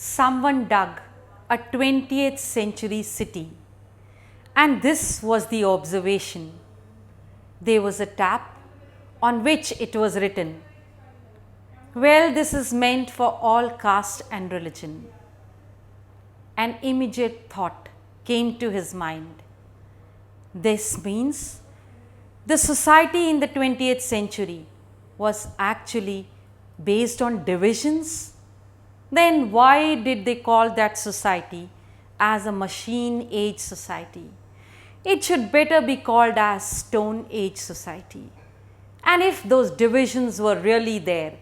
someone dug a 20th century city, and this was the observation. There was a tap on which it was written, "Well, this is meant for all caste and religion." An immediate thought came to his mind. This means the society in the 20th century was actually based on divisions. Then why did they call that society as a machine age society? It should better be called as Stone Age society. And if those divisions were really there,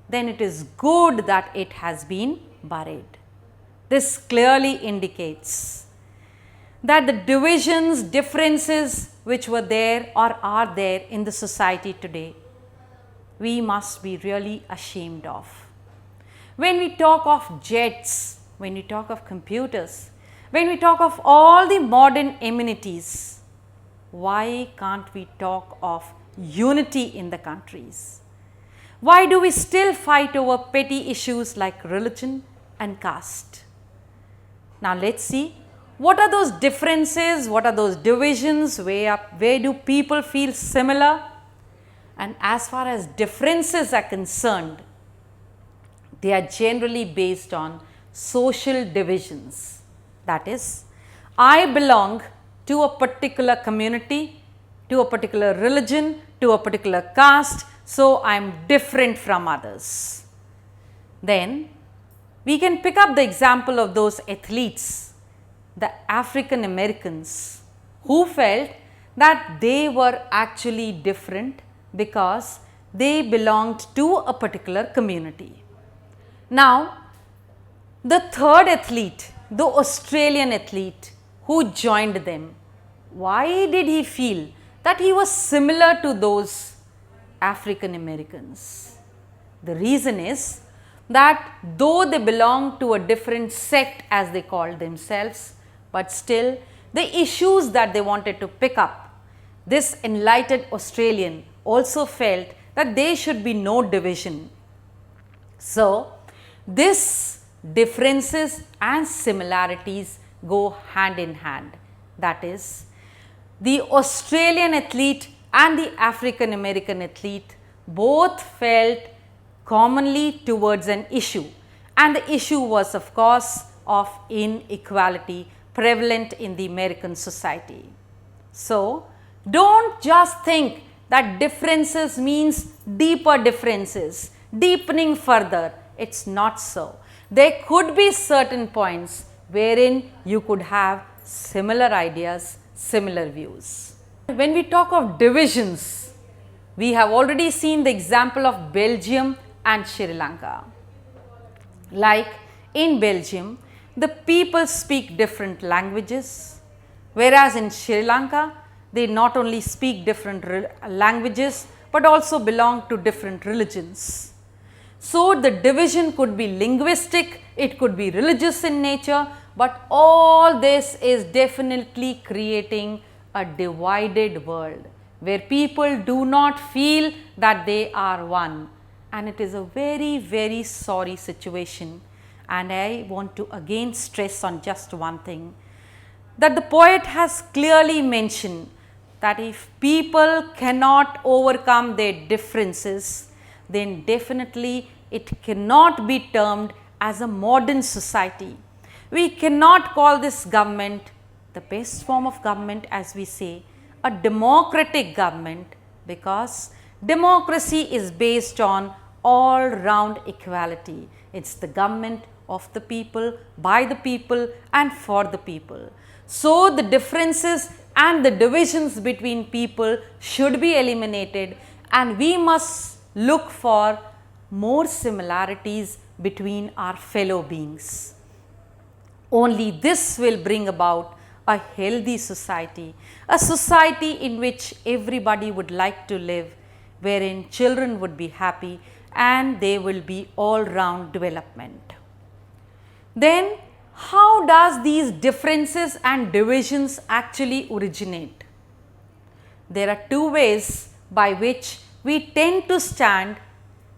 then it is good that it has been buried. This clearly indicates that the divisions, differences which were there or are there in the society today, we must be really ashamed of. When we talk of jets, when we talk of computers, when we talk of all the modern amenities, why can't we talk of unity in the countries? Why do we still fight over petty issues like religion and caste? Now let's see, what are those differences, what are those divisions, where do people feel similar? And as far as differences are concerned, they are generally based on social divisions. That is, I belong to a particular community, to a particular religion, to a particular caste, so I am different from others. Then we can pick up the example of those athletes, the African Americans, who felt that they were actually different because they belonged to a particular community. Now, the third athlete, the Australian athlete who joined them, why did he feel that he was similar to those African Americans? The reason is that though they belonged to a different sect, as they called themselves, but still the issues that they wanted to pick up, this enlightened Australian also felt that there should be no division. So, this differences and similarities go hand in hand. That is, the Australian athlete and the African American athlete both felt commonly towards an issue, and the issue was of course of inequality prevalent in the American society. So, don't just think that differences means deeper differences, deepening further. It's not so. There could be certain points wherein you could have similar ideas, similar views. When we talk of divisions, we have already seen the example of Belgium and Sri Lanka. Like in Belgium, the people speak different languages, whereas in Sri Lanka, they not only speak different languages but also belong to different religions. So, the division could be linguistic, it could be religious in nature, but all this is definitely creating a divided world where people do not feel that they are one, and it is a very, very sorry situation. And I want to again stress on just one thing, that the poet has clearly mentioned that if people cannot overcome their differences, then definitely it cannot be termed as a modern society. We cannot call this government the best form of government, as we say, a democratic government, because democracy is based on all round equality. It's the government of the people, by the people and for the people. So, the differences and the divisions between people should be eliminated, and we must look for more similarities between our fellow beings. Only this will bring about a healthy society, a society in which everybody would like to live, wherein children would be happy and there will be all round development. Then, how does these differences and divisions actually originate? There are two ways by which we tend to stand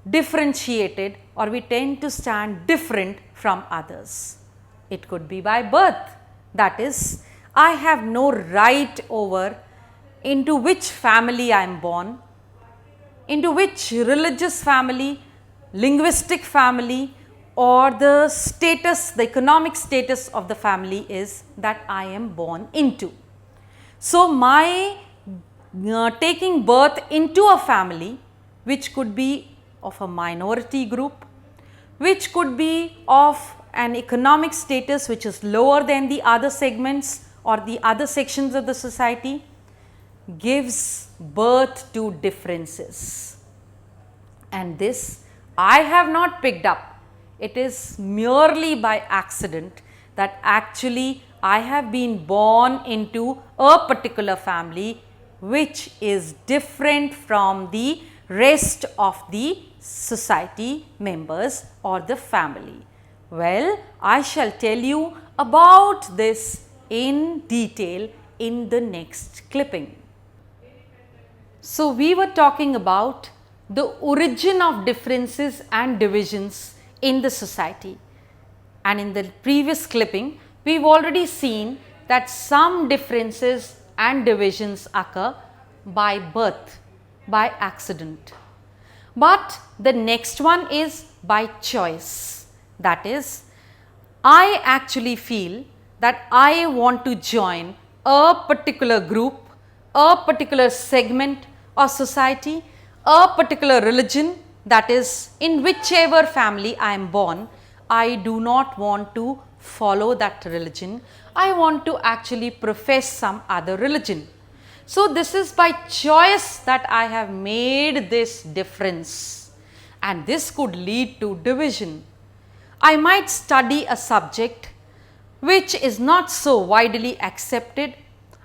differentiated or we tend to stand different from others. It could be by birth, that is, I have no right over into which family I am born, into which religious family, linguistic family, or the status, the economic status of the family is that I am born into. So, my taking birth into a family which could be of a minority group, which could be of an economic status which is lower than the other segments or the other sections of the society, gives birth to differences. And this I have not picked up. It is merely by accident that actually I have been born into a particular family which is different from the rest of the society members or the family. Well, I shall tell you about this in detail in the next clipping. So, we were talking about the origin of differences and divisions in the society, and in the previous clipping we have already seen that some differences and divisions occur by birth, by accident. But the next one is by choice, that is, I actually feel that I want to join a particular group, a particular segment of society, a particular religion, that is, in whichever family I am born, I do not want to follow that religion, I want to actually profess some other religion. So, this is by choice that I have made this difference, and this could lead to division. I might study a subject which is not so widely accepted.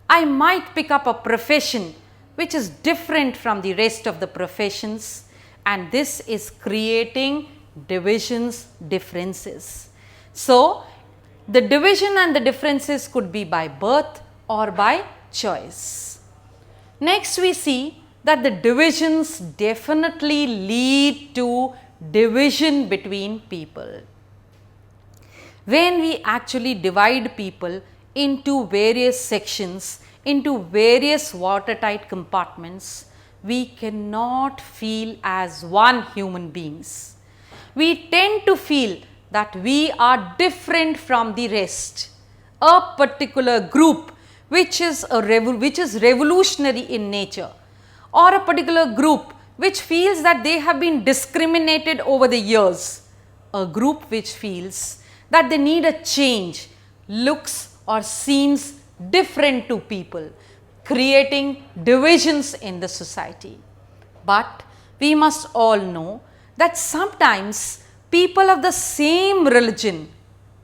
I might pick up a profession which is different from the rest of the professions, and this is creating divisions, differences. So, the division and the differences could be by birth or by choice. Next, we see that the divisions definitely lead to division between people. When we actually divide people into various sections, into various watertight compartments, we cannot feel as one human beings. We tend to feel that we are different from the rest. A particular group which is revolutionary in nature, or a particular group which feels that they have been discriminated over the years, a group which feels that they need a change, looks or seems different to people, creating divisions in the society. But we must all know that sometimes people of the same religion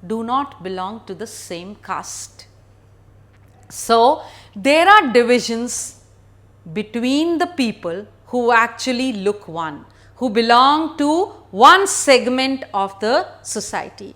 do not belong to the same caste. So, there are divisions between the people who actually look one, who belong to one segment of the society.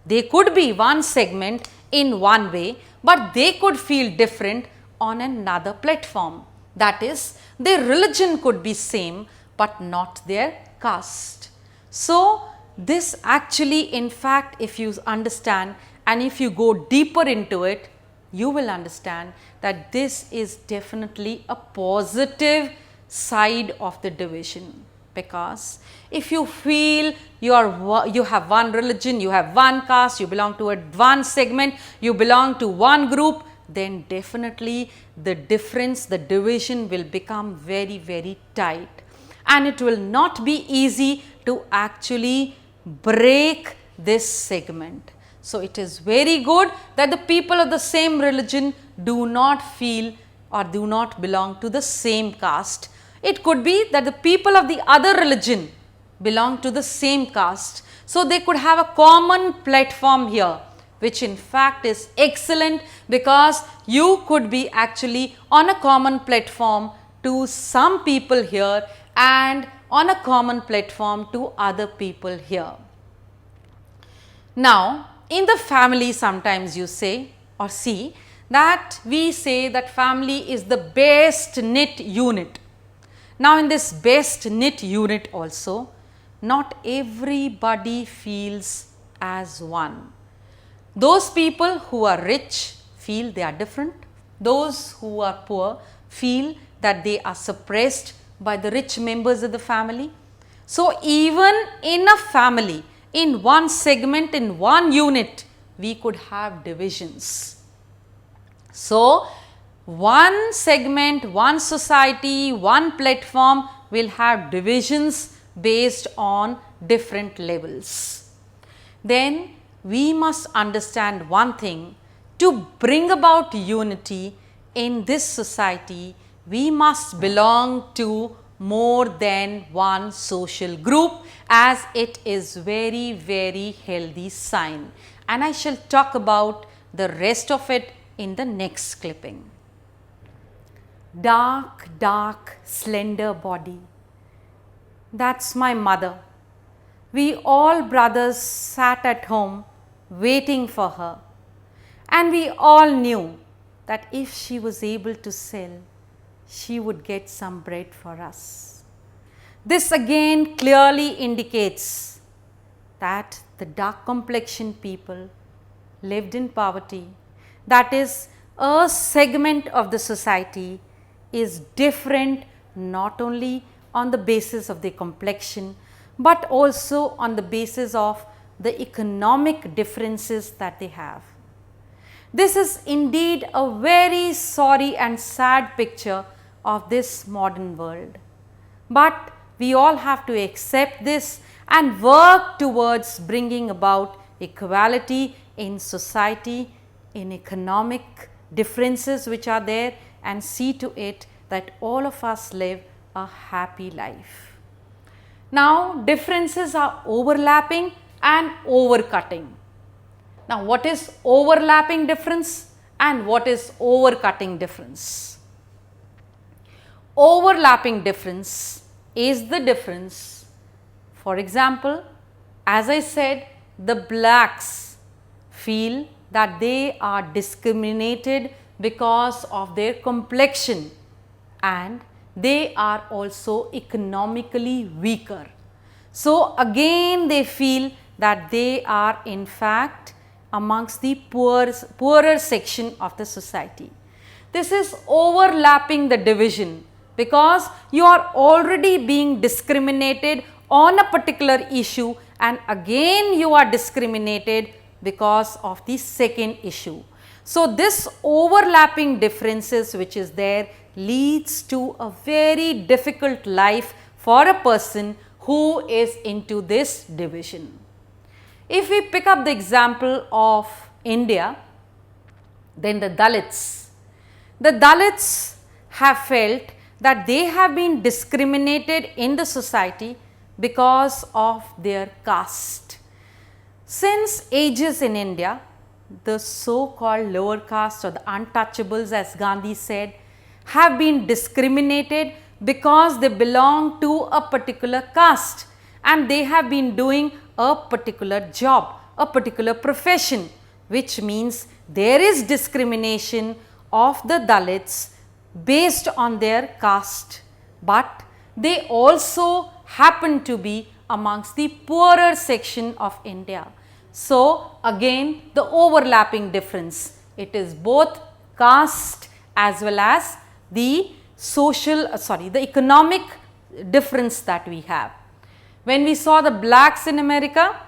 They could be one segment in one way, but they could feel different on another platform. That is, their religion could be same, but not their caste. So, this actually, in fact, if you understand and if you go deeper into it, you will understand that this is definitely a positive side of the division. Because if you feel you have one religion, you have one caste, you belong to one segment, you belong to one group, then definitely the difference, the division will become very, very tight, and it will not be easy to actually break this segment. So, it is very good that the people of the same religion do not feel or do not belong to the same caste. It could be that the people of the other religion belong to the same caste. So, they could have a common platform here, which in fact is excellent, because you could be actually on a common platform to some people here and on a common platform to other people here. Now, in the family, sometimes you say or see that we say that family is the best knit unit. Now, in this best knit unit also, not everybody feels as one. Those people who are rich feel they are different. Those who are poor feel that they are suppressed by the rich members of the family. So, even in a family, in one segment, in one unit, we could have divisions. So, one segment, one society, one platform will have divisions based on different levels. Then we must understand one thing: to bring about unity in this society, we must belong to more than one social group, as it is very, very healthy sign. And I shall talk about the rest of it in the next clipping. Dark, dark, slender body. That's my mother. We all brothers sat at home waiting for her, and we all knew that if she was able to sell, she would get some bread for us. This again clearly indicates that the dark complexioned people lived in poverty. That is, a segment of the society is different not only on the basis of their complexion, but also on the basis of the economic differences that they have. This is indeed a very sorry and sad picture of this modern world. But we all have to accept this and work towards bringing about equality in society, in economic differences which are there, and see to it that all of us live a happy life. Now, differences are overlapping and overcutting. Now, what is overlapping difference and what is overcutting difference? Overlapping difference is the difference. For example, as I said, the blacks feel that they are discriminated because of their complexion, and they are also economically weaker. So, again they feel that they are in fact amongst the poorer section of the society. This is overlapping the division, because you are already being discriminated on a particular issue, and again you are discriminated because of the second issue. So, this overlapping differences which is there leads to a very difficult life for a person who is into this division. If we pick up the example of India, then the Dalits have felt that they have been discriminated in the society because of their caste. Since ages in India, the so-called lower caste or the untouchables, as Gandhi said, have been discriminated because they belong to a particular caste and they have been doing a particular job, a particular profession, which means there is discrimination of the Dalits based on their caste, but they also happen to be amongst the poorer section of India. So, again the overlapping difference, it is both caste as well as the the economic difference that we have. When we saw the blacks in America,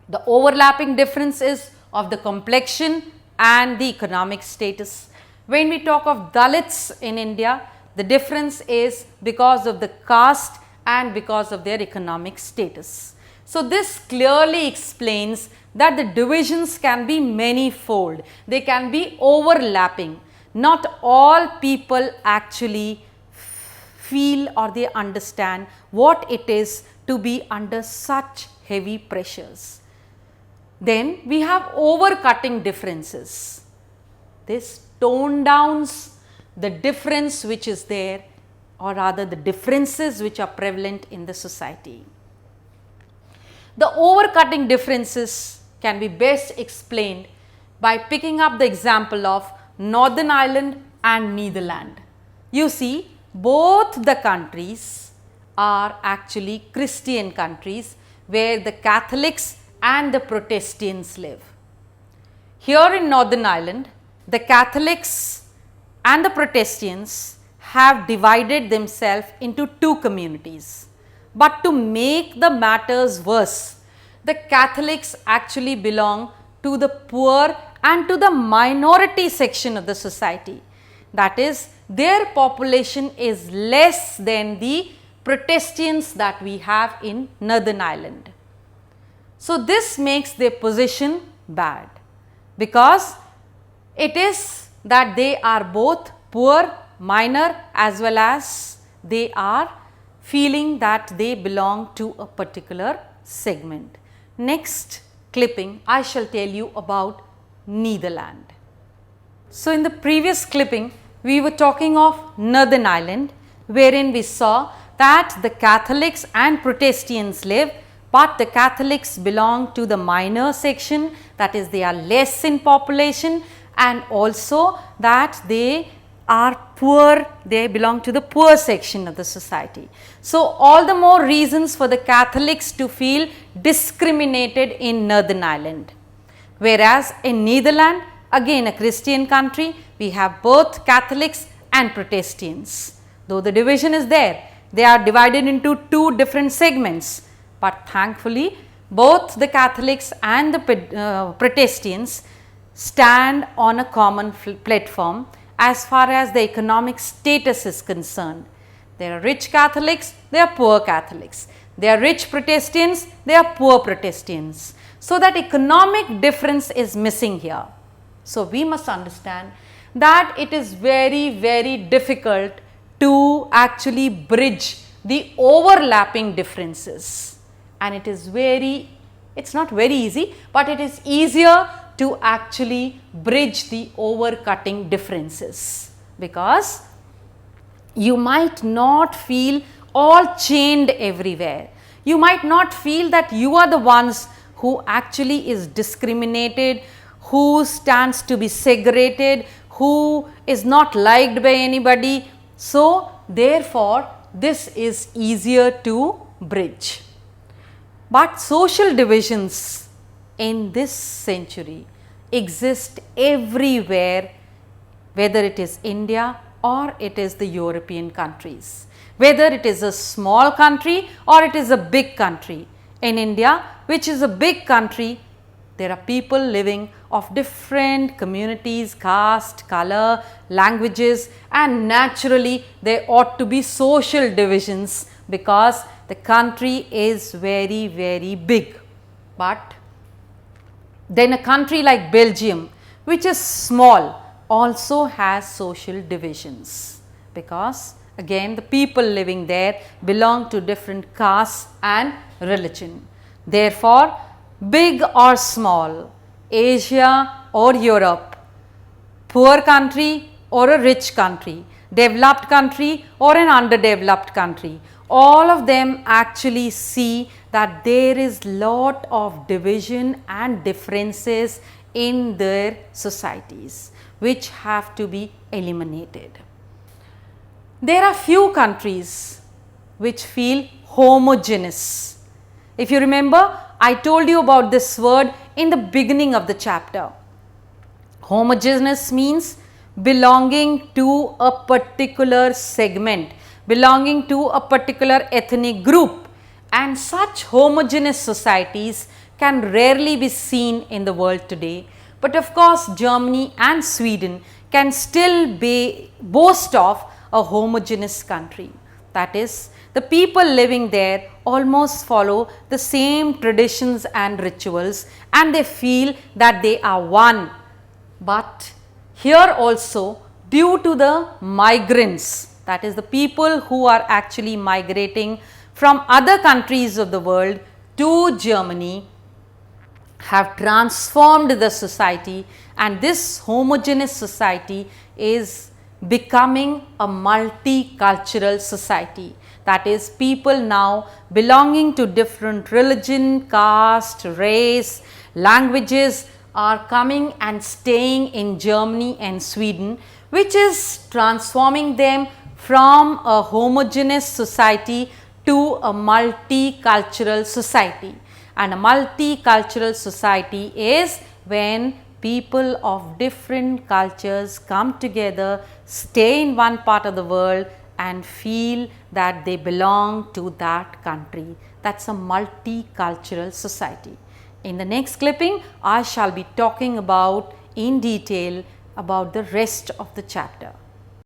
the overlapping difference is of the complexion and the economic status. When we talk of Dalits in India, the difference is because of the caste and because of their economic status. So, this clearly explains that the divisions can be manifold, they can be overlapping. Not all people actually feel or they understand what it is to be under such heavy pressures. Then we have overcutting differences. This tone downs the difference which is there, or rather the differences which are prevalent in the society. The overcutting differences can be best explained by picking up the example of Northern Ireland and Netherlands. You see, both the countries are actually Christian countries where the Catholics and the Protestants live. Here in Northern Ireland, the Catholics and the Protestants have divided themselves into two communities. But to make the matters worse, the Catholics actually belong to the poor and to the minority section of the society. That is, their population is less than the Protestants that we have in Northern Ireland. So, this makes their position bad, because it is that they are both poor, minor, as well as they are feeling that they belong to a particular segment. Next clipping, I shall tell you about Netherlands. So, in the previous clipping, we were talking of Northern Ireland, wherein we saw that the Catholics and Protestants live, but the Catholics belong to the minor section, that is, they are less in population, and also that they are poor, they belong to the poor section of the society. So, all the more reasons for the Catholics to feel discriminated in Northern Ireland. Whereas in Netherlands, again a Christian country, we have both Catholics and Protestants. Though the division is there, they are divided into two different segments. But thankfully, both the Catholics and the Protestants stand on a common platform as far as the economic status is concerned. There are rich Catholics, there are poor Catholics. There are rich Protestants, there are poor Protestants. So, that economic difference is missing here. So, we must understand that it is very, very difficult to actually bridge the overlapping differences, and it is not very easy, but it is easier to actually bridge the overcutting differences, because you might not feel all chained everywhere. You might not feel that you are the ones who actually is discriminated, who stands to be segregated, who is not liked by anybody. So, therefore, this is easier to bridge. But social divisions in this century exist everywhere, whether it is India or it is the European countries, whether it is a small country or it is a big country. In India, which is a big country, there are people living of different communities, caste, color, languages, and naturally there ought to be social divisions, because the country is very, very big. But then a country like Belgium, which is small, also has social divisions, because again the people living there belong to different castes and religion. Therefore, big or small, Asia or Europe, poor country or a rich country, developed country or an underdeveloped country, all of them actually see that there is lot of division and differences in their societies, which have to be eliminated. There are few countries which feel homogeneous. If you remember, I told you about this word in the beginning of the chapter. Homogeneous means belonging to a particular segment, belonging to a particular ethnic group, and such homogeneous societies can rarely be seen in the world today. But of course, Germany and Sweden can still boast of a homogeneous country. That is, the people living there almost follow the same traditions and rituals, and they feel that they are one. But here also, due to the migrants, that is the people who are actually migrating from other countries of the world to Germany, have transformed the society, and this homogeneous society is becoming a multicultural society. That is, people now belonging to different religion, caste, race, languages are coming and staying in Germany and Sweden, which is transforming them from a homogeneous society to a multicultural society. And a multicultural society is when people of different cultures come together, stay in one part of the world and feel that they belong to that country. That's a multicultural society. In the next clipping, I shall be talking about in detail about the rest of the chapter.